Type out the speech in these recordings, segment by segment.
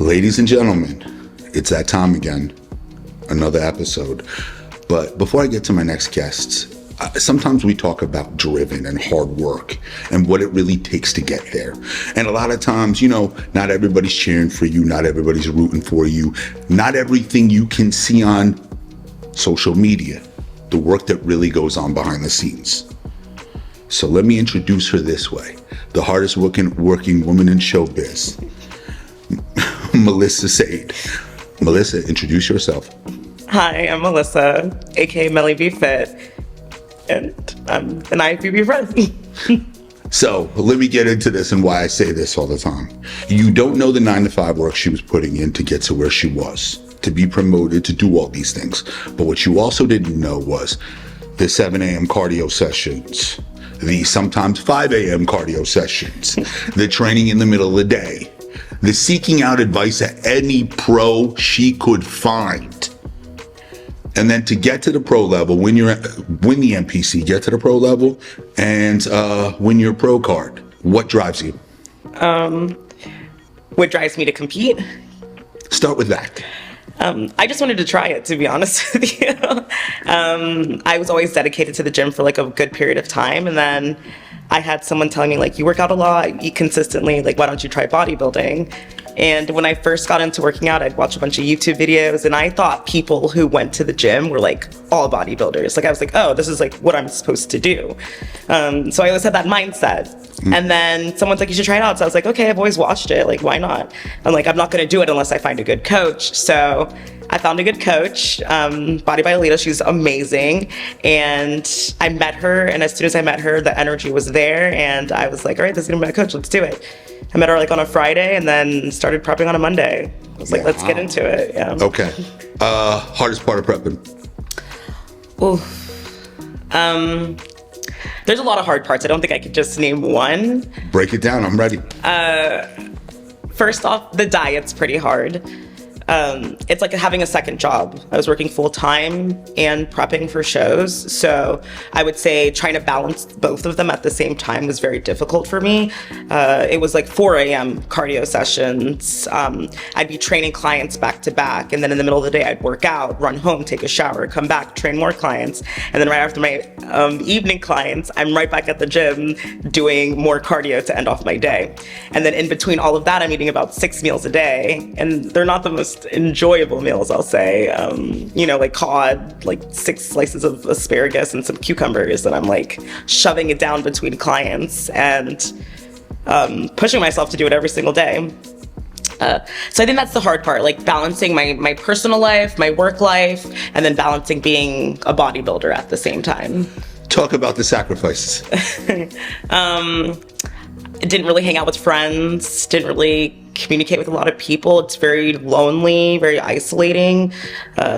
Ladies and gentlemen, it's that time again. Another episode. But before I get to my next guests, sometimes we talk about driven and hard work and what it really takes to get there. And a lot of times, not everybody's cheering for you, not everybody's rooting for you, not everything you can see on social media, the work that really goes on behind the scenes. So let me introduce her this way. The hardest working woman in showbiz, Melissa Said. Melissa, introduce yourself. Hi, I'm Melissa, aka Melly Be Fit, and I'm an IFBB friend. So let me get into this and why I say this all the time. You don't know the 9-to-5 work she was putting in to get to where she was, to be promoted, to do all these things. But what you also didn't know was the 7 a.m. cardio sessions, the sometimes 5 a.m. cardio sessions, the training in the middle of the day, the seeking out advice at any pro she could find. And then to get to the pro level, win the NPC, get to the pro level, and win your pro card. What drives you? What drives me to compete? Start with that. I just wanted to try it, to be honest with you. I was always dedicated to the gym for like a good period of time, and then I had someone telling me, like, you work out a lot, eat consistently, like, why don't you try bodybuilding? And when I first got into working out, I'd watch a bunch of YouTube videos, and I thought people who went to the gym were like all bodybuilders. Like, I was like, oh, this is like what I'm supposed to do. So I always had that mindset. And then someone's like, you should try it out. So I was like, okay, I've always watched it. Like, why not? I'm like, I'm not going to do it unless I find a good coach. So I found a good coach, Body by Alita. She's amazing. And I met her. And as soon as I met her, the energy was there. And I was like, all right, this is going to be my coach. Let's do it. I met her like on a Friday and then started prepping on a Monday. I was like, let's get into it. Yeah. Okay. Hardest part of prepping? There's a lot of hard parts. I don't think I could just name one. Break it down. I'm ready. First off, the diet's pretty hard. It's like having a second job. I was working full time and prepping for shows. So I would say trying to balance both of them at the same time was very difficult for me. It was like 4 a.m. cardio sessions. I'd be training clients back to back. And then in the middle of the day, I'd work out, run home, take a shower, come back, train more clients. And then right after my evening clients, I'm right back at the gym doing more cardio to end off my day. And then in between all of that, I'm eating about 6 meals a day. And they're not the most enjoyable meals, I'll say. Like cod, like 6 slices of asparagus and some cucumbers, and I'm like shoving it down between clients and pushing myself to do it every single day. So I think that's the hard part, like balancing my personal life, my work life, and then balancing being a bodybuilder at the same time. Talk about the sacrifices. Didn't really hang out with friends, didn't really communicate with a lot of people. It's very lonely, very isolating.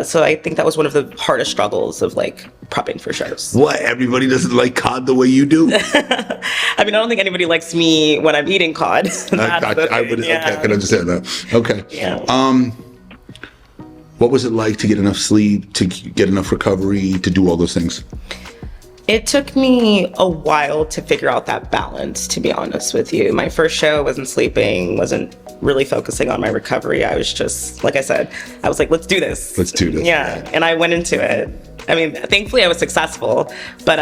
So I think that was one of the hardest struggles of like prepping for shows. What? Everybody doesn't like cod the way you do? I mean, I don't think anybody likes me when I'm eating cod. I can understand that. Okay. Yeah. What was it like to get enough sleep, to get enough recovery, to do all those things? It took me a while to figure out that balance, to be honest with you. My first show, I wasn't sleeping, wasn't really focusing on my recovery. I was just, like I said, I was like, let's do this. Let's do this. Yeah, and I went into it. I mean, thankfully I was successful, but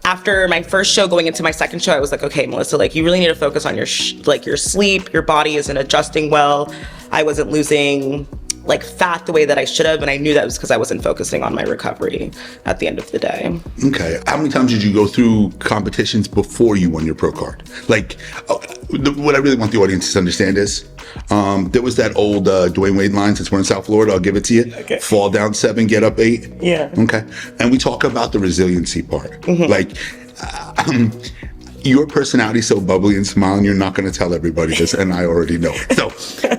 after my first show, going into my second show, I was like, okay, Melissa, like you really need to focus on your sleep. Your body isn't adjusting well. I wasn't losing like fat the way that I should have, and I knew that was because I wasn't focusing on my recovery at the end of the day. Okay. How many times did you go through competitions before you won your pro card? Like, what I really want the audience to understand is, there was that old Dwayne Wade line, since we're in South Florida, I'll give it to you. Okay. Fall down 7, get up 8. Yeah. Okay. And we talk about the resiliency part. Mm-hmm. Like, your personality's so bubbly and smiling, you're not going to tell everybody this, and I already know it. So,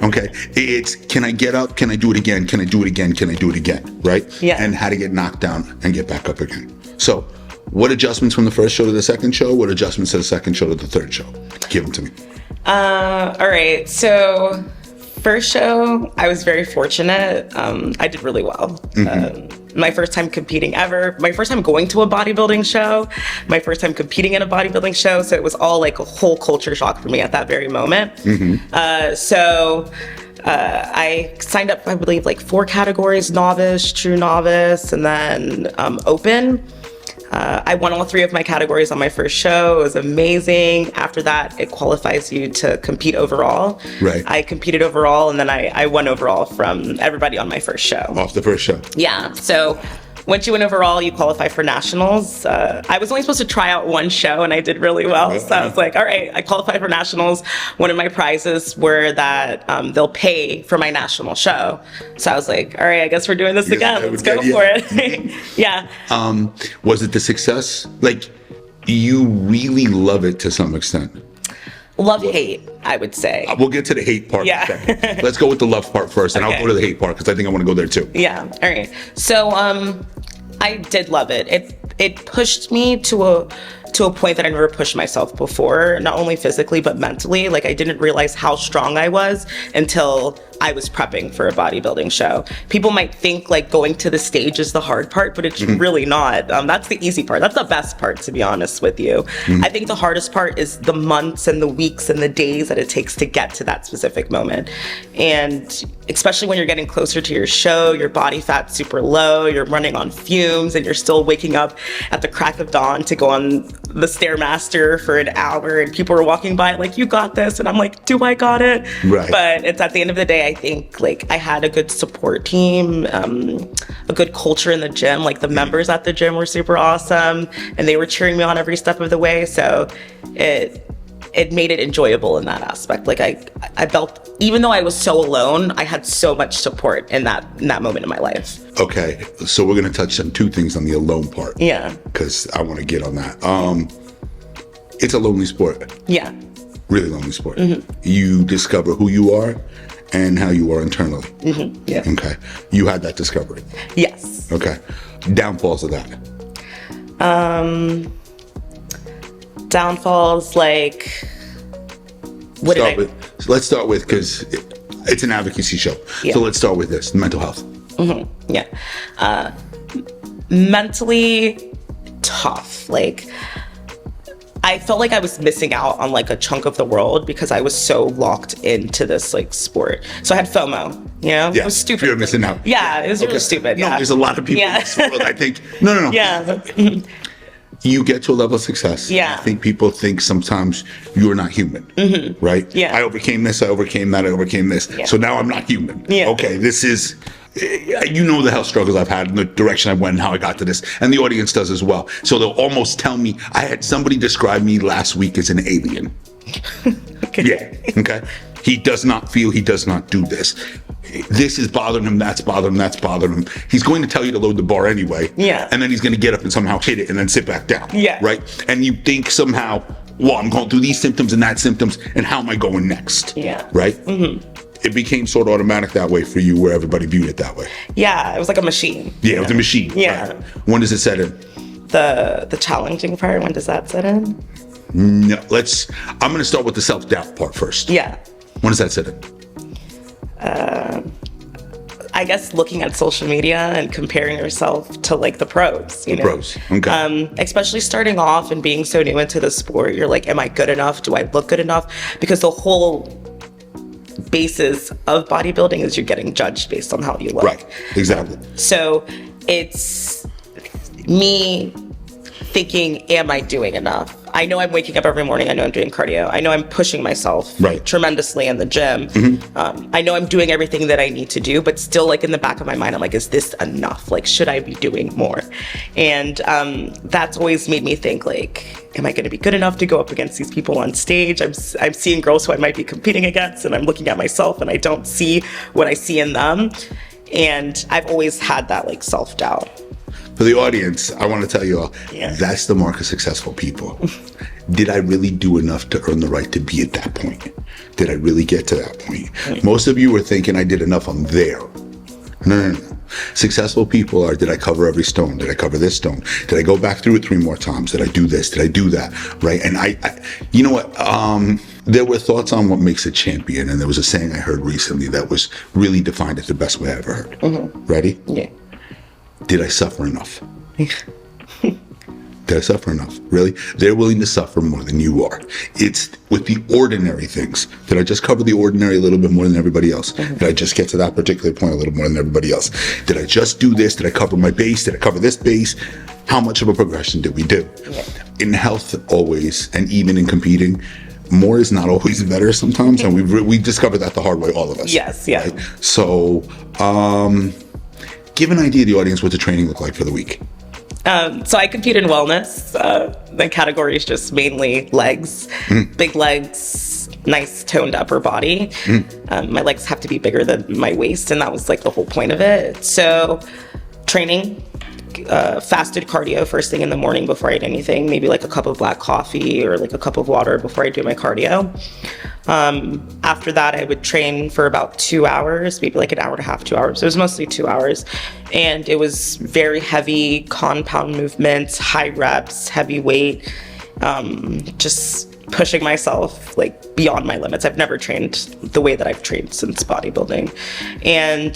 okay, it's, can I get up? Can I do it again? Can I do it again? Can I do it again? Right? Yeah. And how to get knocked down and get back up again. So, what adjustments from the first show to the second show? What adjustments to the second show to the third show? Give them to me. All right. So, first show, I was very fortunate. I did really well. Mm-hmm. My first time competing ever, my first time going to a bodybuilding show, my first time competing in a bodybuilding show. So it was all like a whole culture shock for me at that very moment. Mm-hmm. I signed up, I believe, like 4 categories: novice, true novice, and then open. I won all 3 of my categories on my first show. It was amazing. After that, it qualifies you to compete overall. Right. I competed overall, and then I won overall from everybody on my first show. Off the first show. Yeah. So once you win overall, you qualify for nationals. I was only supposed to try out 1 show, and I did really well. So I was like, all right, I qualified for nationals. One of my prizes were that they'll pay for my national show. So I was like, all right, I guess we're doing this again. Let's go for it. Yeah. Was it the success? Like, you really love it to some extent. Love, hate, I would say. We'll get to the hate part Yeah. in a second. Let's go with the love part first, and Okay. I'll go to the hate part because I think I want to go there too. Yeah. All right. So I did love it. It pushed me to a point that I never pushed myself before, not only physically but mentally. Like, I didn't realize how strong I was until I was prepping for a bodybuilding show. People might think like going to the stage is the hard part, but it's really not. That's the easy part. That's the best part, to be honest with you. I think the hardest part is the months and the weeks and the days that it takes to get to that specific moment. And especially when you're getting closer to your show, your body fat's super low, you're running on fumes, and you're still waking up at the crack of dawn to go on the Stairmaster for an hour, and people are walking by like, you got this, and I'm like, do I got it? Right. But it's at the end of the day, I think like I had a good support team, a good culture in the gym. Like, the members at the gym were super awesome, and they were cheering me on every step of the way. So it made it enjoyable in that aspect. Like, I felt, even though I was so alone, I had so much support in that moment in my life. Okay, so we're going to touch on 2 things on the alone part. Yeah. Because I want to get on that. It's a lonely sport. Yeah. Really lonely sport. You discover who you are and how you are internally. Yeah. Okay. You had that discovery. Yes. Okay. Downfalls of that. Downfalls, like, what did I... Let's start with, because it's an advocacy show. Yeah. So let's start with this, mental health. Yeah. Mentally tough. Like, I felt like I was missing out on like a chunk of the world because I was so locked into this like sport. So I had FOMO, you know? Yeah. It was stupid. You're missing out. Yeah, it was really stupid. No, Yeah. there's a lot of people in this world, I think. No. Yeah. You get to a level of success. Yeah. I think people think sometimes you're not human, right? Yeah. I overcame this, I overcame that, I overcame this. Yeah. So now I'm not human. Yeah. Okay, this is, you know, the health struggles I've had and the direction I went and how I got to this. And the audience does as well. So they'll almost tell me, I had somebody describe me last week as an alien. Okay. Yeah, okay. He does not feel, he does not do this. This is bothering him, that's bothering him, that's bothering him. He's going to tell you to load the bar anyway. Yeah. And then he's going to get up and somehow hit it and then sit back down. Yeah. Right? And you think somehow, well, I'm going through these symptoms and that symptoms, and how am I going next? Yeah. Right? It became sort of automatic that way for you, where everybody viewed it that way. Yeah, it was like a machine. Yeah, it was a machine. Yeah. Right. When does it set in? The challenging part, when does that set in? No, I'm going to start with the self-doubt part first. Yeah. When does that set in? I guess looking at social media and comparing yourself to like the pros, you know? Pros, okay. Especially starting off and being so new into the sport, you're like, am I good enough? Do I look good enough? Because the whole basis of bodybuilding is you're getting judged based on how you look. Right, exactly. So it's me thinking, am I doing enough? I know I'm waking up every morning. I know I'm doing cardio. I know I'm pushing myself tremendously in the gym. I know I'm doing everything that I need to do, but still, like, in the back of my mind, I'm like, is this enough? Like, should I be doing more? And that's always made me think, like, am I going to be good enough to go up against these people on stage? I'm seeing girls who I might be competing against, and I'm looking at myself, and I don't see what I see in them. And I've always had that, like, self-doubt. For the audience, I want to tell you all, Yeah. that's the mark of successful people. Did I really do enough to earn the right to be at that point? Did I really get to that point? Most of you were thinking I did enough, I'm there. No. Successful people are, did I cover every stone? Did I cover this stone? Did I go back through it 3 more times? Did I do this? Did I do that? Right? And I you know what? There were thoughts on what makes a champion, and there was a saying I heard recently that was really defined as the best way I ever heard. Ready? Yeah. Did I suffer enough? Did Did I suffer enough? Really? They're willing to suffer more than you are. It's with the ordinary things. Did I just cover the ordinary a little bit more than everybody else? Did I just get to that particular point a little more than everybody else? Did I just do this? Did I cover my base? Did I cover this base? How much of a progression did we do? Yeah. In health, always, and even in competing, more is not always better sometimes, and we discovered that the hard way, all of us. Yes, yeah. Right? So, give an idea to the audience what the training looked like for the week. So I compete in wellness. The category is just mainly legs, big legs, nice toned upper body. My legs have to be bigger than my waist, and that was like the whole point of it. So training, fasted cardio first thing in the morning before I eat anything, maybe like a cup of black coffee or like a cup of water before I do my cardio. After that, I would train for about 2 hours, maybe like an hour and a half, 2 hours. It was mostly 2 hours. And it was very heavy compound movements, high reps, heavy weight, just pushing myself like beyond my limits. I've never trained the way that I've trained since bodybuilding. And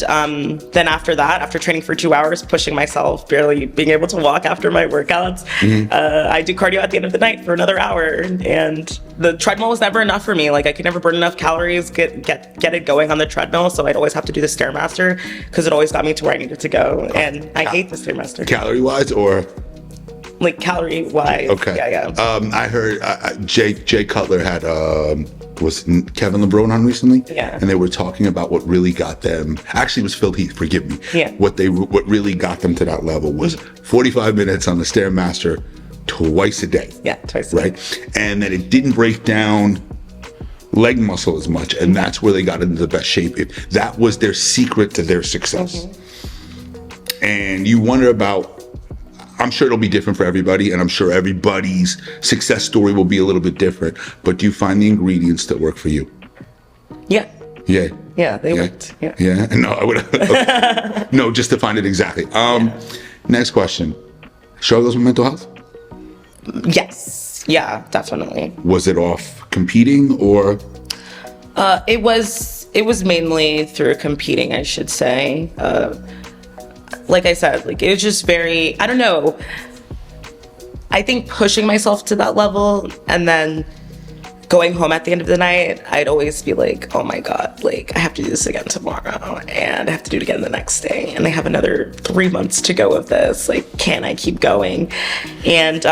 then after that, after training for 2 hours, pushing myself, barely being able to walk after my workouts, I do cardio at the end of the night for another hour. And the treadmill was never enough for me. Like I could never burn enough calories, get it going on the treadmill. So I'd always have to do the Stairmaster because it always got me to where I needed to go. And I hate the Stairmaster. Calorie wise or? Like calorie wise. Okay. Yeah. I heard Jay Cutler had was Kevin LeBron on recently. Yeah. And they were talking about what really got them. Actually, it was Phil Heath. Forgive me. Yeah. What really got them to that level was 45 minutes on the Stairmaster twice a day. Yeah, twice a day. Right. And that it didn't break down leg muscle as much, and that's where they got into the best shape. That was their secret to their success. And you wonder about. I'm sure it'll be different for everybody, and I'm sure everybody's success story will be a little bit different. But do you find the ingredients that work for you? Yeah. Yeah. Yeah, they worked. Yeah. Yeah. No, I would. No, just to find it exactly. Next question. Struggles with mental health? Yes. Yeah, definitely. Was it off competing or? It was mainly through competing, I should say. Like I said, like it was just very, I don't know. I think pushing myself to that level and then going home at the end of the night, I'd always be like, oh my God, like I have to do this again tomorrow and I have to do it again the next day. And I have another 3 months to go of this. Like, can I keep going? And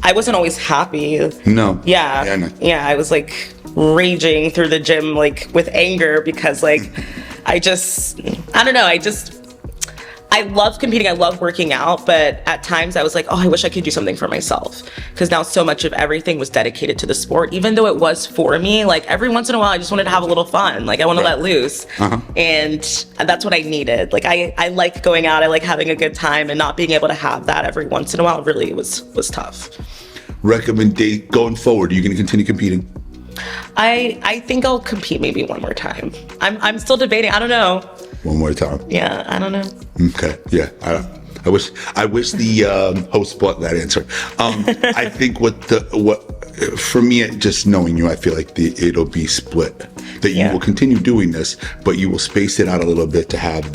I wasn't always happy. No. Yeah. Yeah, I was like raging through the gym, like with anger because like, I don't know, I love competing, I love working out, but at times I was like, oh, I wish I could do something for myself. Because now so much of everything was dedicated to the sport, even though it was for me. Like every once in a while, I just wanted to have a little fun. Like I want to let loose. And that's what I needed. Like I like going out, I like having a good time, and not being able to have that every once in a while really was tough. Recommendation going forward, are you going to continue competing? I think I'll compete maybe one more time. I'm still debating, I don't know. One more time. Yeah, I don't know. Okay. Yeah. I wish the host bought that answer. I think for me, just knowing you, I feel like it'll be split. That you will continue doing this, but you will space it out a little bit to have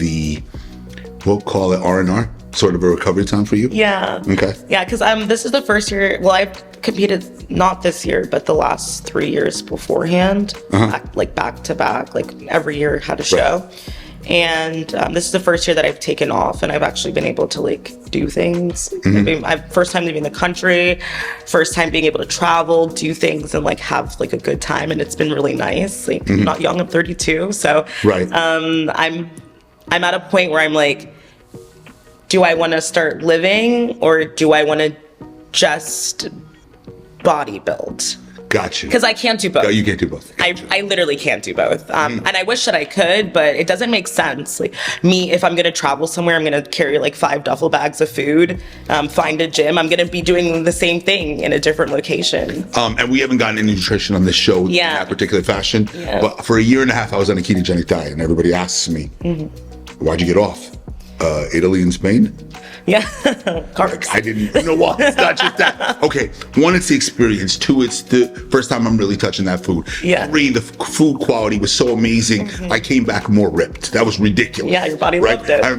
we'll call it R&R, sort of a recovery time for you. Yeah. Okay. Yeah, because this is the first year. Well, I've competed not this year, but the last 3 years beforehand, back to back, like every year had a show. Right. And this is the first year that I've taken off, and I've actually been able to like do things. First time leaving the country, first time being able to travel, do things, and like have like a good time, and it's been really nice. Like I'm not young, I'm 32, so right. I'm at a point where I'm like, do I want to start living or do I want to just bodybuild? Got you. Because I can't do both. No, you can't do both. I literally can't do both. And I wish that I could, but it doesn't make sense. Like me, if I'm going to travel somewhere, I'm going to carry like 5 duffel bags of food, find a gym. I'm going to be doing the same thing in a different location. And we haven't gotten any nutrition on this show in that particular fashion. Yeah. But for a year and a half, I was on a ketogenic diet, and everybody asks me, why'd you get off? Italy and Spain? Yeah. Like, I didn't know what. It's not just that. Okay, one, it's the experience. Two, it's the first time I'm really touching that food. Yeah. Three, the food quality was so amazing. I came back more ripped. That was ridiculous. Yeah, your body loved it. I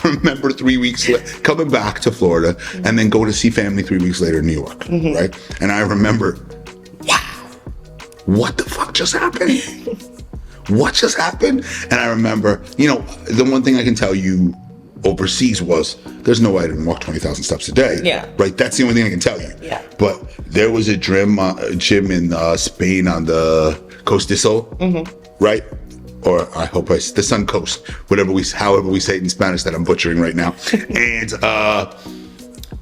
remember 3 weeks coming back to Florida and then going to see family 3 weeks later in New York. Right, and I remember, wow, what the fuck just happened? What just happened? And I remember, the one thing I can tell you overseas was there's no way I didn't walk 20,000 steps a day. Yeah. Right. That's the only thing I can tell you. Yeah. But there was a gym in Spain on the Coast de Sol. Right. Or I hope the Sun Coast, however we say it in Spanish that I'm butchering right now. And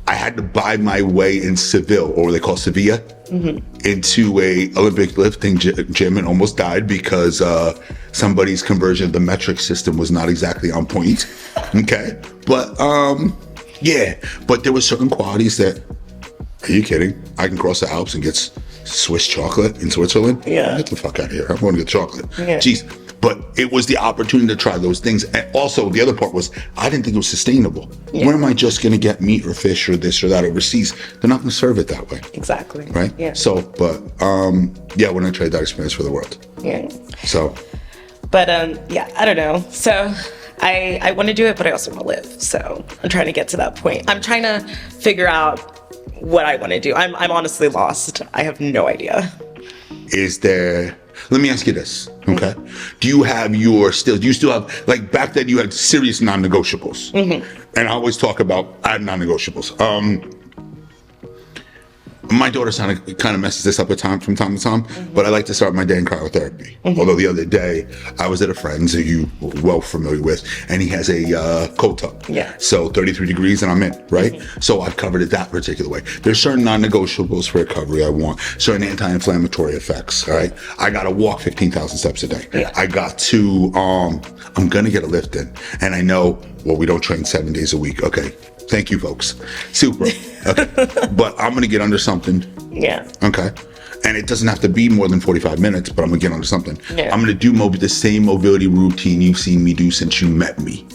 I had to buy my way in Seville, or what they call Sevilla, into a Olympic lifting gym, and almost died because somebody's conversion of the metric system was not exactly on point. Okay, but yeah, but there were certain qualities that. Are you kidding? I can cross the Alps and get Swiss chocolate in Switzerland? Yeah. Get the fuck out of here. I'm going to get chocolate. Yeah. Jeez. But it was the opportunity to try those things. And also, the other part was, I didn't think it was sustainable. Yeah. Where am I just going to get meat or fish or this or that overseas? They're not going to serve it that way. Exactly. Right? Yeah. So, but, yeah, we're going to trade that experience for the world. Yeah. So. But, yeah, I don't know. So, I want to do it, but I also want to live. So, I'm trying to get to that point. I'm trying to figure out what I want to do. I'm honestly lost. I have no idea. Let me ask you this, okay? Do you still have, like back then you had serious non-negotiables. And I always talk about, I have non-negotiables. My daughter kind of messes this up from time to time, but I like to start my day in cryotherapy. Although the other day, I was at a friend's who you well familiar with, and he has a cold tub. Yeah. So 33 degrees and I'm in, right? So I've covered it that particular way. There's certain non-negotiables for recovery I want, certain anti-inflammatory effects, all right? I got to walk 15,000 steps a day. Yeah. I got to, I'm going to get a lift in. And I know, well, we don't train 7 days a week. Okay. Thank you, folks. Super. Okay. But I'm going to get under something. Yeah. Okay. And it doesn't have to be more than 45 minutes, but I'm going to get under something. Yeah. I'm going to do the same mobility routine you've seen me do since you met me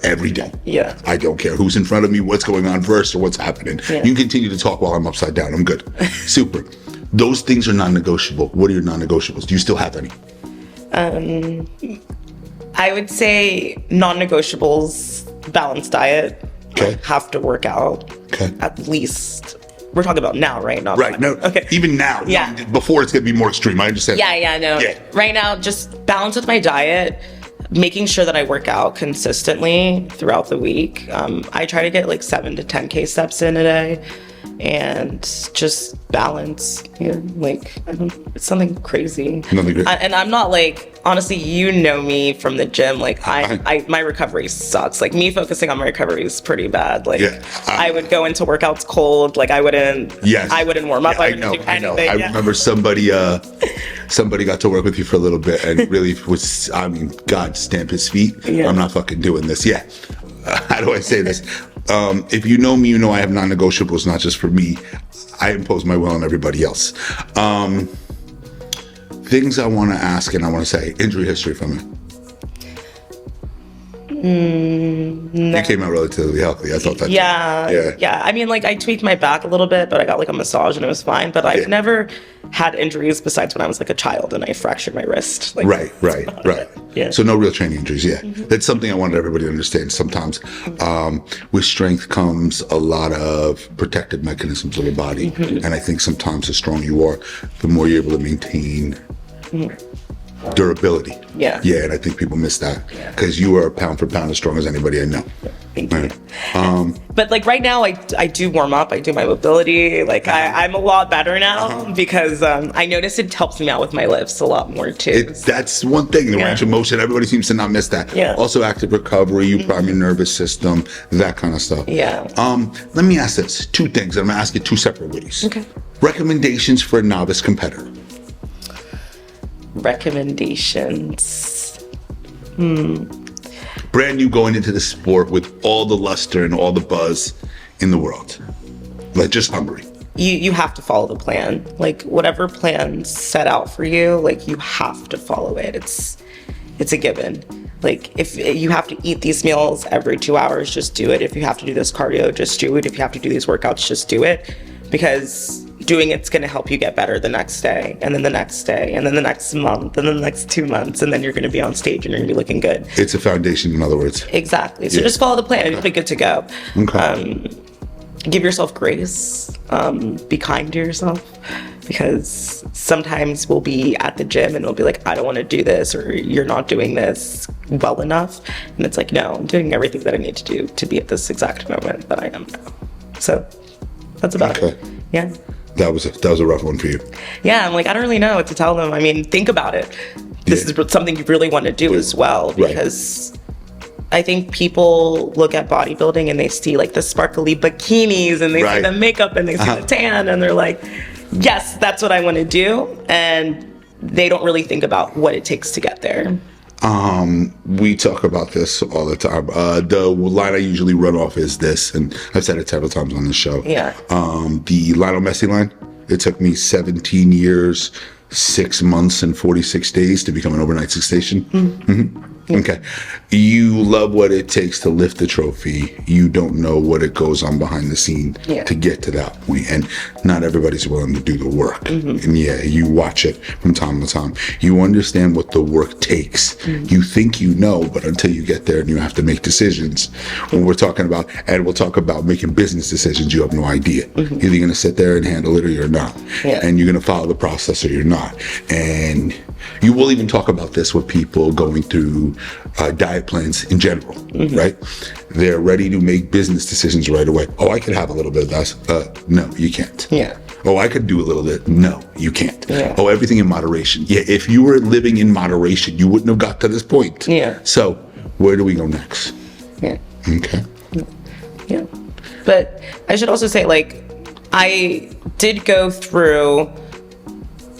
every day. Yeah. I don't care who's in front of me, what's going on first, or what's happening. Yeah. You can continue to talk while I'm upside down. I'm good. Super. Those things are non-negotiable. What are your non-negotiables? Do you still have any? I would say non-negotiables, balanced diet. Okay. Have to work out. Okay. At least. We're talking about now, right? Not right. No. Okay. Even now. Yeah. No, before it's going to be more extreme. I understand. Yeah. No. Yeah. Right now, just balance with my diet, making sure that I work out consistently throughout the week. I try to get like 7 to 10K steps in a day. And just balance, it's something crazy. And I'm not like, honestly, me from the gym. Like my recovery sucks. Like me focusing on my recovery is pretty bad. Like I would go into workouts cold. Like I wouldn't warm up. Yeah, I know. I remember somebody got to work with you for a little bit and really was, God stamp his feet. Yeah. I'm not fucking doing this. Yeah. How do I say this? If you know me, you know I have non-negotiables, not just for me. I impose my will on everybody else. Things I want to ask and I want to say. Injury history from me. No. You came out relatively healthy. I thought that. Yeah. I mean, like I tweaked my back a little bit, but I got like a massage and it was fine. But I've never had injuries besides when I was like a child and I fractured my wrist. Like, right. Yeah. So no real training injuries. Yeah. That's something I wanted everybody to understand. Sometimes with strength comes a lot of protective mechanisms of the body. And I think sometimes the stronger you are, the more you're able to maintain durability. Yeah. And I think people miss that because you are pound for pound as strong as anybody I know. Thank you. But like right now, I do warm up. I do my mobility. Like I'm a lot better now because I notice it helps me out with my lifts a lot more too. That's one thing. The range of motion. Everybody seems to not miss that. Yeah. Also, active recovery. You prime your nervous system. That kind of stuff. Yeah. Let me ask this. 2 things. I'm gonna ask it 2 separate ways. Okay. Recommendations for a novice competitor. Recommendations. Brand new going into the sport with all the luster and all the buzz in the world. Like just hungry. You have to follow the plan. Like whatever plan's set out for you, like you have to follow it. It's a given. Like, if you have to eat these meals every 2 hours, just do it. If you have to do this cardio, just do it. If you have to do these workouts, just do it. Because doing it's going to help you get better the next day, and then the next day, and then the next month, and then the next 2 months, and then you're going to be on stage and you're going to be looking good. It's a foundation, in other words. Exactly. So just follow the plan and you'll be good to go. Okay. Give yourself grace. Be kind to yourself, because sometimes we'll be at the gym and we'll be like, I don't want to do this, or you're not doing this well enough. And it's like, no, I'm doing everything that I need to do to be at this exact moment that I am now. So that's about it. Yeah. That was a rough one for you. Yeah, I'm like, I don't really know what to tell them. I mean, think about it. This is something you really want to do as well, because I think people look at bodybuilding and they see like the sparkly bikinis and they see the makeup and they see the tan and they're like, yes, that's what I want to do. And they don't really think about what it takes to get there. We talk about this all the time. The line I usually run off is this, and I've said it several times on the show. Yeah. The Lionel Messi line. It took me 17 years, 6 months, and 46 days to become an overnight sensation. Okay. You love what it takes to lift the trophy. You don't know what it goes on behind the scene to get to that point. And not everybody's willing to do the work. And you watch it from time to time. You understand what the work takes. You think you know, but until you get there and you have to make decisions. When we're talking about, and we'll talk about making business decisions, you have no idea. Either you're going to sit there and handle it or you're not. And you're going to follow the process or you're not. And you will even talk about this with people going through diet plans in general, right? They're ready to make business decisions right away. Oh, I could have a little bit of that. No, you can't. Oh, I could do a little bit. No, you can't. Oh, everything in moderation. If you were living in moderation, you wouldn't have got to this point. So where do we go next? Okay. But I should also say, like, I did go through,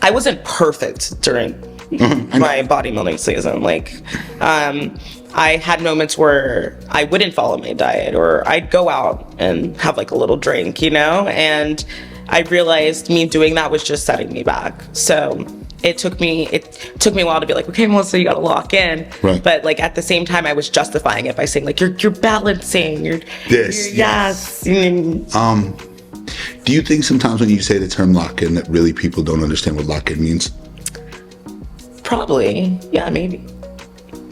I wasn't perfect during my bodybuilding season. Like, I had moments where I wouldn't follow my diet, or I'd go out and have like a little drink, you know, and I realized me doing that was just setting me back. So it took me a while to be like, okay, Melissa, you gotta lock in. But like at the same time, I was justifying it by saying like, you're balancing, you're yes. Do you think sometimes when you say the term lock-in that really people don't understand what lock-in means? Probably. Yeah, maybe.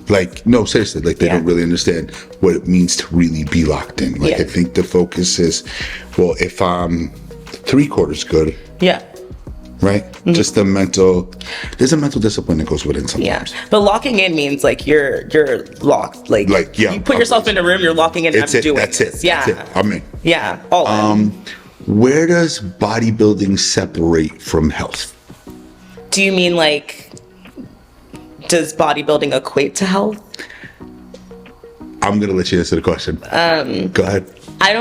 Like, no, seriously, like they don't really understand what it means to really be locked in. Like, I think the focus is, well, if I'm 3/4 good. Right? Just there's a mental discipline that goes with it sometimes. But locking in means like you're locked. Like you put yourself in a room, you're locking in, that's I'm doing that's this. It. That's it. I'm in. All in. Where does bodybuilding separate from health? Do you mean like, does bodybuilding equate to health? I'm gonna let you answer the question. Go ahead. I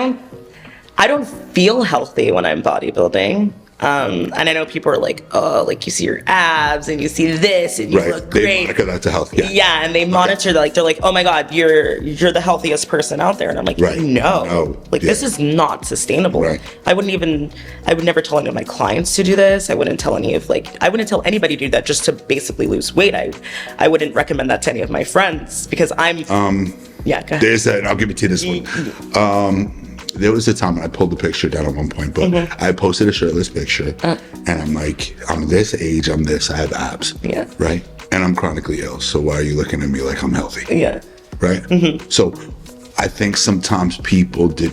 don't feel healthy when I'm bodybuilding. And I know people are like, oh, like you see your abs and you see this and you look great. They monitor that to health. And they monitor like they're like, oh my God, you're the healthiest person out there. And I'm like, no, like this is not sustainable. I would never tell any of my clients to do this. I wouldn't tell anybody to do that just to basically lose weight. I wouldn't recommend that to any of my friends, because I'm go ahead. There's that, and I'll give it to you this one. There was a time when I pulled the picture down at one point, but I posted a shirtless picture, and I'm like, I'm this age, I'm this, I have abs, right? And I'm chronically ill, so why are you looking at me like I'm healthy? Right? So I think sometimes people they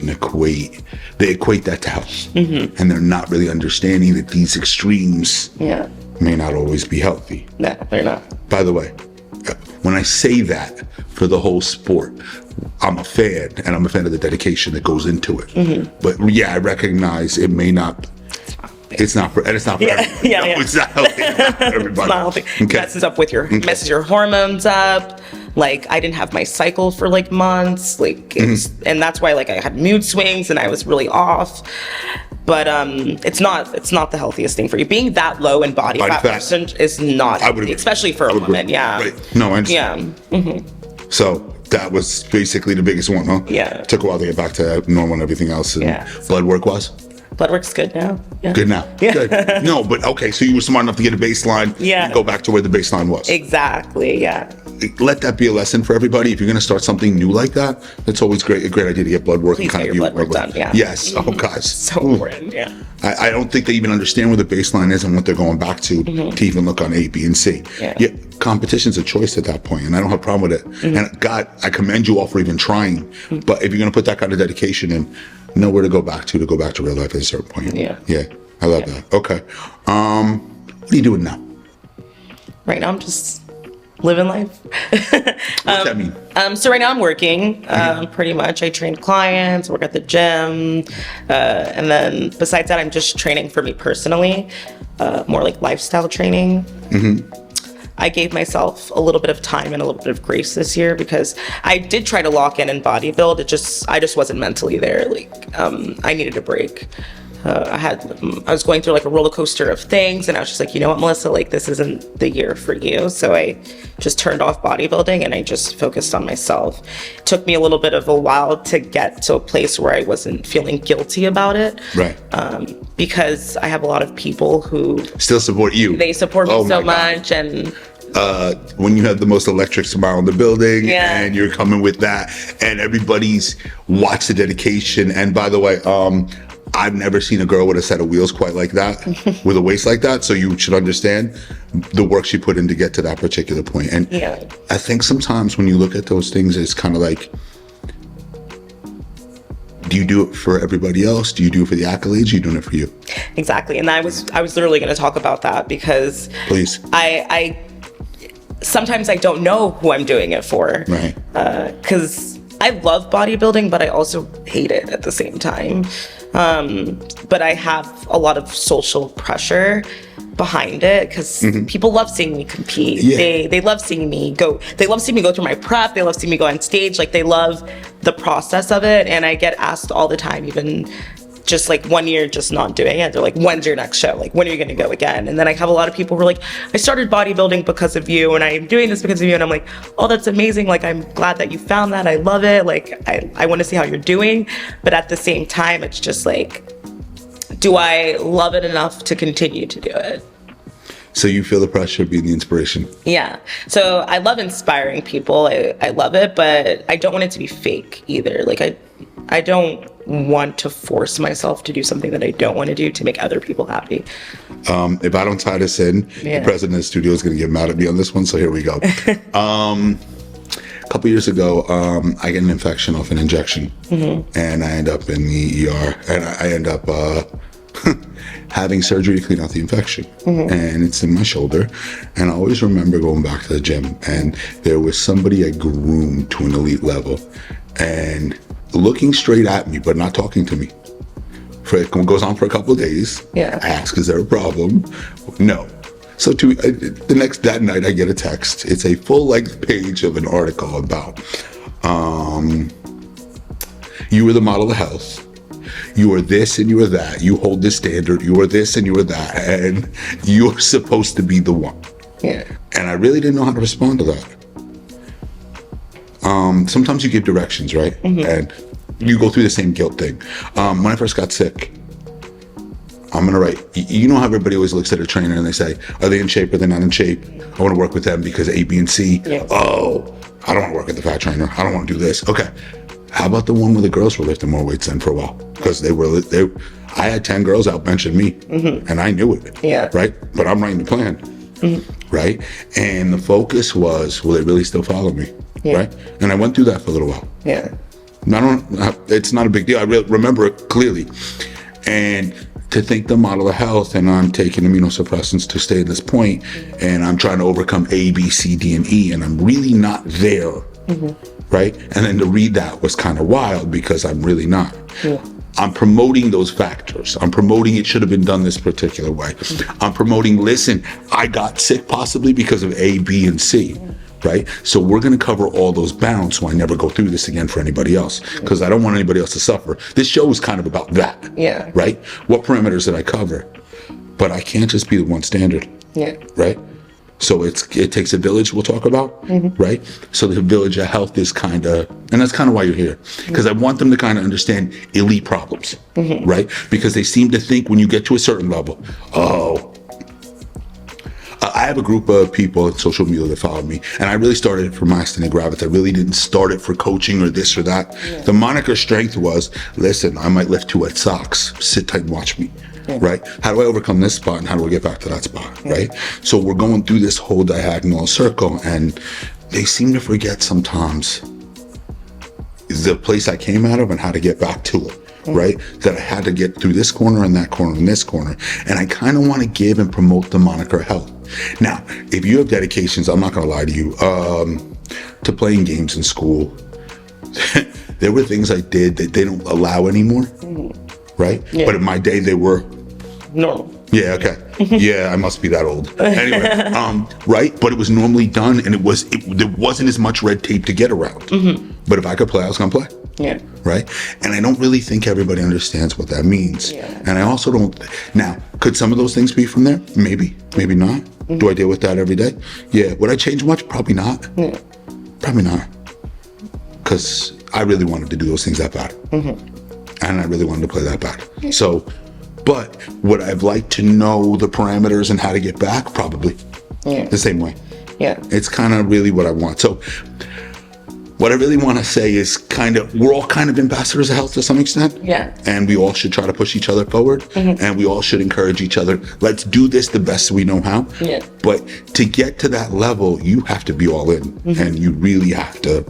equate that to health, and they're not really understanding that these extremes may not always be healthy. No, they're not. By the way, when I say that for the whole sport, I'm a fan, and I'm a fan of the dedication that goes into it. But I recognize it may not. It's not for everybody. It's not healthy. Everybody. It's not healthy. Messes up with messes your hormones up. Like, I didn't have my cycle for like months. Like, and that's why like I had mood swings and I was really off. But it's not the healthiest thing for you. Being that low in body fat percentage is not, especially for a woman. No, I understand. So that was basically the biggest one, huh? Took a while to get back to normal and everything else. And blood work was? Blood work's good now. Good now. Good. No, but okay, so you were smart enough to get a baseline and go back to where the baseline was. Exactly, let that be a lesson for everybody. If you're going to start something new like that, it's always a great idea to get blood work. Please and get your blood work done, yeah. Yes. Oh, guys. So important, yeah. I don't think they even understand where the baseline is and what they're going back to even look on A, B, and C. Yeah. Competition's a choice at that point, and I don't have a problem with it. And God, I commend you all for even trying. But if you're going to put that kind of dedication in, know where to go back to real life at a certain point. Yeah. Yeah. I love that. Okay. What are you doing now? Right now, I'm just living life. What's that mean? So right now I'm working, pretty much. I train clients, work at the gym, and then besides that, I'm just training for me personally, more like lifestyle training. I gave myself a little bit of time and a little bit of grace this year because I did try to lock in and bodybuild. I just wasn't mentally there. Like, I needed a break. I was going through like a roller coaster of things, and I was just like, you know what, Melissa, like this isn't the year for you. So I just turned off bodybuilding and I just focused on myself. It took me a little bit of a while to get to a place where I wasn't feeling guilty about it. Right. Because I have a lot of people who still support you. They support me so much, and when you have the most electric smile in the building, yeah, and you're coming with that, and everybody's watched the dedication. And by the way, I've never seen a girl with a set of wheels quite like that, with a waist like that. So you should understand the work she put in to get to that particular point. And yeah, I think sometimes when you look at those things, it's kind of like, do you do it for everybody else? Do you do it for the accolades? Are you doing it for you? Exactly. And I was literally going to talk about that because please, I sometimes I don't know who I'm doing it for. Right. Because I love bodybuilding, but I also hate it at the same time. But I have a lot of social pressure behind it because people love seeing me compete. Yeah. They love seeing me go. They love seeing me go through my prep. They love seeing me go on stage. Like, they love the process of it. And I get asked all the time, even just like 1 year just not doing it. They're like, when's your next show? Like, when are you going to go again? And then I have a lot of people who are like, I started bodybuilding because of you, and I'm doing this because of you. And I'm like, oh, that's amazing. Like, I'm glad that you found that. I love it. Like, I want to see how you're doing. But at the same time, it's just like, do I love it enough to continue to do it? So you feel the pressure of being the inspiration? Yeah. So I love inspiring people. I love it, but I don't want it to be fake either. Like, I don't want to force myself to do something that I don't want to do to make other people happy. If I don't tie this in, the president of the studio is going to get mad at me on this one, so here we go. A couple years ago, I get an infection off an injection, and I end up in the ER, and I end up having surgery to clean out the infection, and it's in my shoulder. And I always remember going back to the gym, and there was somebody I groomed to an elite level, and looking straight at me, but not talking to me. It goes on for a couple of days. Yeah. I ask, is there a problem? No. So that night I get a text. It's a full-length page of an article about you are the model of health. You are this and you are that. You hold this standard. You are this and you are that. And you're supposed to be the one. Yeah. And I really didn't know how to respond to that. Sometimes you give directions, right? And you go through the same guilt thing. When I first got sick, I'm going to write, you know how everybody always looks at a trainer and they say, are they in shape? Are they not in shape? I want to work with them because A, B, and C. Yes. Oh, I don't want to work with the fat trainer. I don't want to do this. Okay. How about the one where the girls were lifting more weights than for a while? Because I had 10 girls out benching me, and I knew it. Yeah. Right? But I'm writing the plan. Right? And the focus was, will they really still follow me? Yeah. Right? And I went through that for a little while. Yeah. It's not a big deal. I remember it clearly. And to think the model of health, and I'm taking immunosuppressants to stay at this point, and I'm trying to overcome A, B, C, D, and E, and I'm really not there. Right? And then to read that was kind of wild because I'm really not. Yeah. I'm promoting those factors. I'm promoting it should have been done this particular way. I'm promoting, listen, I got sick possibly because of A, B, and C. Right? So we're going to cover all those bounds so I never go through this again for anybody else, because I don't want anybody else to suffer. This show is kind of about that. Yeah. Right? What parameters did I cover? But I can't just be the one standard. Yeah. Right? So it takes a village we'll talk about, right? So the village of health is kind of, and that's kind of why you're here, because I want them to kind of understand elite problems, right? Because they seem to think when you get to a certain level, I have a group of people on social media that follow me, and I really started it for myasthenia gravis. I really didn't start it for coaching or this or that. Yeah. The moniker strength was, listen, I might lift 2 wet socks, sit tight and watch me. Yeah. Right? How do I overcome this spot and how do I get back to that spot? Yeah. Right? So we're going through this whole diagonal circle, and they seem to forget sometimes the place I came out of and how to get back to it. Right? That I had to get through this corner and that corner and this corner. And I kind of want to give and promote the moniker health. Now, if you have dedications, I'm not going to lie to you, to playing games in school, there were things I did that they don't allow anymore. Right? Yeah. But in my day, they were normal. Yeah, okay. Yeah, I must be that old. Anyway, right? But it was normally done, and there wasn't as much red tape to get around. But if I could play, I was going to play. Yeah. Right? And I don't really think everybody understands what that means. Yeah. And I also don't. Now, could some of those things be from there? Maybe. Maybe not. Do I deal with that every day? Yeah. Would I change much? Probably not. Yeah. Probably not. Because I really wanted to do those things that bad. And I really wanted to play that bad. So, but would I've liked to know the parameters and how to get back? Probably. Yeah. The same way. Yeah. It's kind of really what I want. So, what I really want to say is we're all kind of ambassadors of health to some extent. Yeah. And we all should try to push each other forward. And we all should encourage each other. Let's do this the best we know how. Yeah. But to get to that level, you have to be all in. And you really have to.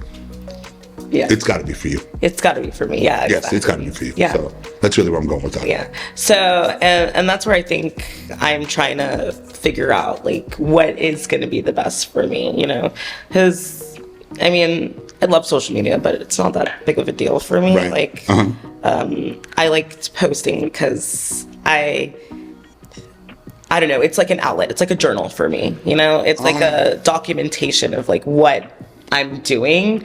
Yeah. It's got to be for you. It's got to be for me. Yeah. Exactly. Yes, it's got to be for you. Yeah. So that's really where I'm going with that. Yeah. So, and that's where I think I'm trying to figure out, like, what is going to be the best for me, Because, I mean, I love social media, but it's not that big of a deal for me. Right. Like, I liked posting because I don't know, it's like an outlet. It's like a journal for me, It's like a documentation of, like, what I'm doing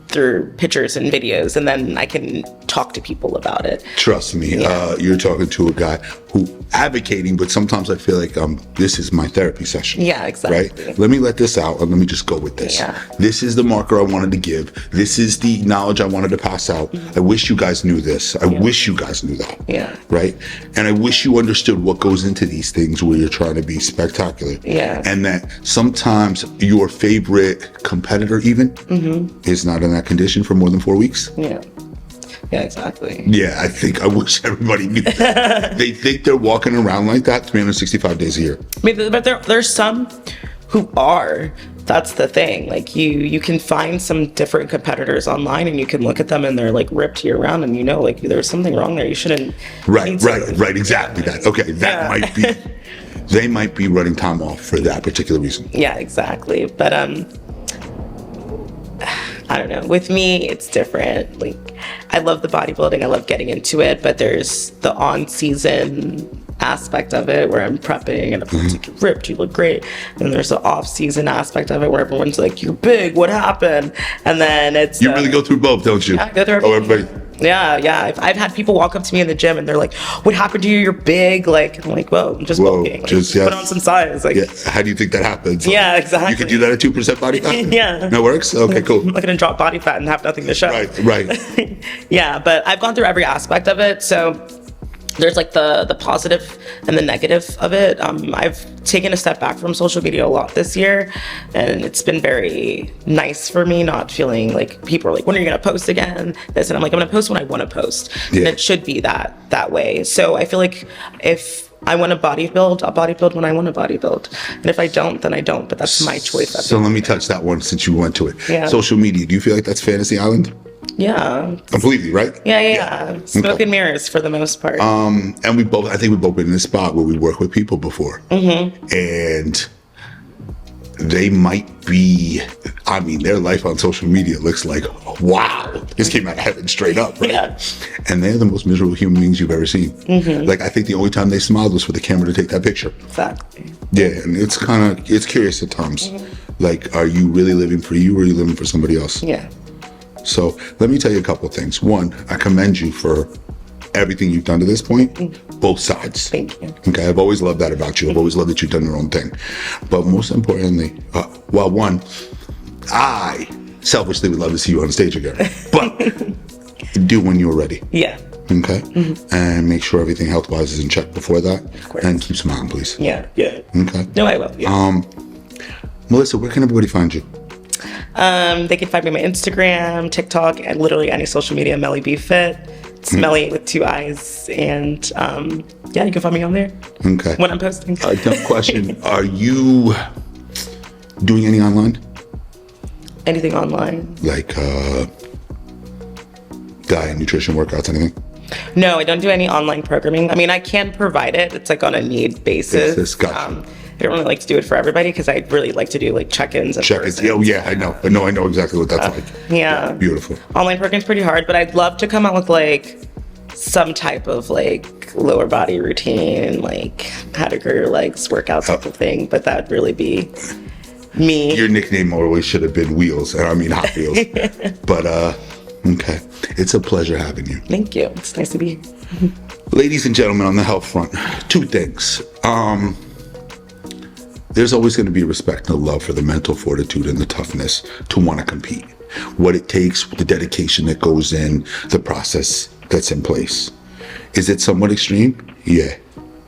through pictures and videos, and then I can talk to people about it. Trust me, you're talking to a guy who advocating, but sometimes I feel like this is my therapy session. Yeah, exactly. Right? Let me let this out and let me just go with this. Yeah. This is the marker I wanted to give. This is the knowledge I wanted to pass out. I wish you guys knew this. I wish you guys knew that. Yeah. Right? And I wish you understood what goes into these things where you're trying to be spectacular. Yeah. And that sometimes your favorite competitor even is not in that condition for more than 4 weeks. Yeah. Yeah, exactly. Yeah, I wish everybody knew that. They think they're walking around like that 365 days a year. But there's some who are. That's the thing. Like, you can find some different competitors online, and you can look at them, and they're, like, ripped year round, and like, there's something wrong there. You shouldn't. Right, exactly that. Okay, that might be. They might be running time off for that particular reason. Yeah, exactly. But I don't know. With me, it's different. Like, I love the bodybuilding. I love getting into it, but there's the on-season aspect of it where I'm prepping and everyone's like, you're ripped, you look great. And there's the off-season aspect of it where everyone's like, you're big, what happened? And then it's... You really go through both, don't you? Yeah, I go through everybody. Yeah. I've had people walk up to me in the gym and they're like, what happened to you? You're big. Like, I'm like, whoa, I'm just bulking. Like, just put on some size. Like, how do you think that happens? Yeah, exactly. You can do that at 2% body fat? Yeah. That works? Okay, cool. I'm looking to drop body fat and have nothing to show. Right. Yeah, but I've gone through every aspect of it. So there's like the positive and the negative of it. I've taken a step back from social media a lot this year, and it's been very nice for me, not feeling like people are like, when are you going to post again? This, and I'm like, I'm going to post when I want to post. Yeah. And it should be that way. So I feel like if I want to bodybuild, I'll bodybuild when I want to bodybuild. And if I don't, then I don't. But that's my choice. So let me touch that one since you went to it. Yeah. Social media, do you feel like that's Fantasy Island? Yeah. Completely, right? Yeah. Smoke and mirrors for the most part. And I think we've both been in a spot where we work with people before. And they might be, their life on social media looks like, wow, this came out of heaven straight up, right? Yeah. And they're the most miserable human beings you've ever seen. Like, I think the only time they smiled was for the camera to take that picture. Exactly. Yeah, and it's curious at times. Like, are you really living for you or are you living for somebody else? Yeah. So let me tell you a couple of things. One, I commend you for everything you've done to this point, both sides. Thank you. Okay, I've always loved that about you. I've always loved that you've done your own thing. But most importantly, one, I selfishly would love to see you on stage again. But do when you're ready. Yeah. Okay. And make sure everything health-wise is in check before that. Of course. And keep smiling, please. Yeah. Okay. No, I will. Yeah. Melissa, where can everybody find you? They can find me on my Instagram, TikTok, and literally any social media, Melly Be Fit. It's Melly with 2 I's. And yeah, you can find me on there. Okay. When I'm posting. Dumb question. Are you doing any online? Anything online? Like diet, nutrition, workouts, anything? No, I don't do any online programming. I mean, I can provide it. It's like on a need basis. Gotcha. I don't really like to do it for everybody because I really like to do like check-ins. And Check it. Oh, yeah, I know exactly what that's like. Yeah. Beautiful. Online programming's pretty hard, but I'd love to come out with like some type of like lower body routine, like how to grow your legs, workout type of thing. But that would really be me. Your nickname always should have been Wheels, and I mean Hot Wheels. But okay, it's a pleasure having you. Thank you. It's nice to be here. Ladies and gentlemen, on the health front, 2 things. There's always going to be respect and love for the mental fortitude and the toughness to want to compete. What it takes, the dedication that goes in, the process that's in place. Is it somewhat extreme? Yeah.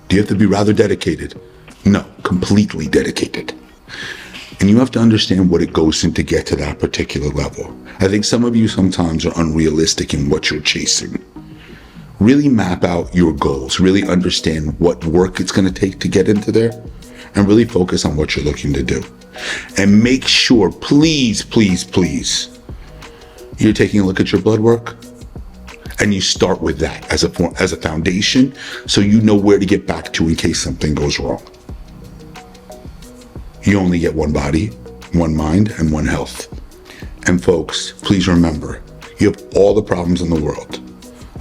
Do you have to be rather dedicated? No, completely dedicated. And you have to understand what it goes in to get to that particular level. I think some of you sometimes are unrealistic in what you're chasing. Really map out your goals. Really understand what work it's going to take to get into there. And really focus on what you're looking to do. And make sure, please, you're taking a look at your blood work. And you start with that as a foundation so you know where to get back to in case something goes wrong. You only get one body, one mind, and one health. And folks, please remember, you have all the problems in the world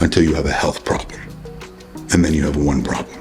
until you have a health problem. And then you have one problem.